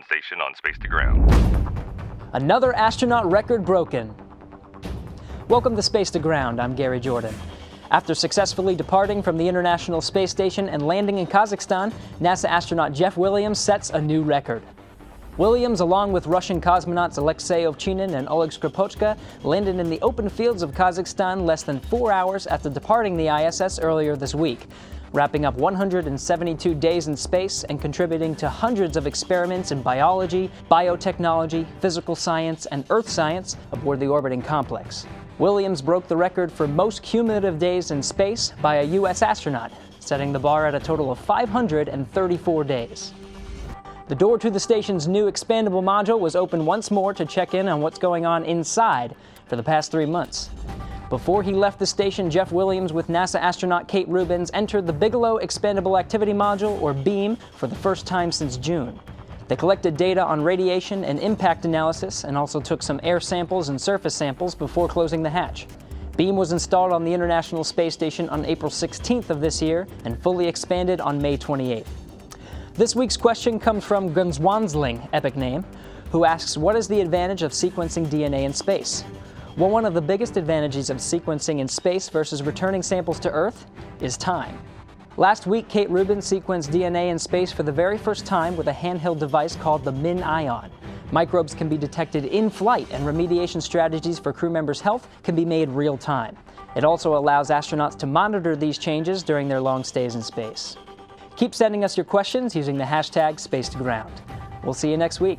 station on Space to Ground. Another astronaut record broken. Welcome to Space to Ground. I'm Gary Jordan. After successfully departing from the International Space Station and landing in Kazakhstan, NASA astronaut Jeff Williams sets a new record. Williams, along with Russian cosmonauts Alexei Ovchinin and Oleg Skripochka, landed in the open fields of Kazakhstan less than 4 hours after departing the ISS earlier this week, wrapping up 172 days in space and contributing to hundreds of experiments in biology, biotechnology, physical science, and earth science aboard the orbiting complex. Williams broke the record for most cumulative days in space by a U.S. astronaut, setting the bar at a total of 534 days. The door to the station's new expandable module was opened once more to check in on what's going on inside for the past 3 months. Before he left the station, Jeff Williams with NASA astronaut Kate Rubins entered the Bigelow Expandable Activity Module, or BEAM, for the first time since June. They collected data on radiation and impact analysis and also took some air samples and surface samples before closing the hatch. BEAM was installed on the International Space Station on April 16th of this year and fully expanded on May 28th. This week's question comes from Gunzwansling, epic name, who asks, what is the advantage of sequencing DNA in space? Well, one of the biggest advantages of sequencing in space versus returning samples to Earth is time. Last week, Kate Rubins sequenced DNA in space for the very first time with a handheld device called the MinION. Microbes can be detected in flight, and remediation strategies for crew members' health can be made real time. It also allows astronauts to monitor these changes during their long stays in space. Keep sending us your questions using the hashtag #SpaceToGround. We'll see you next week.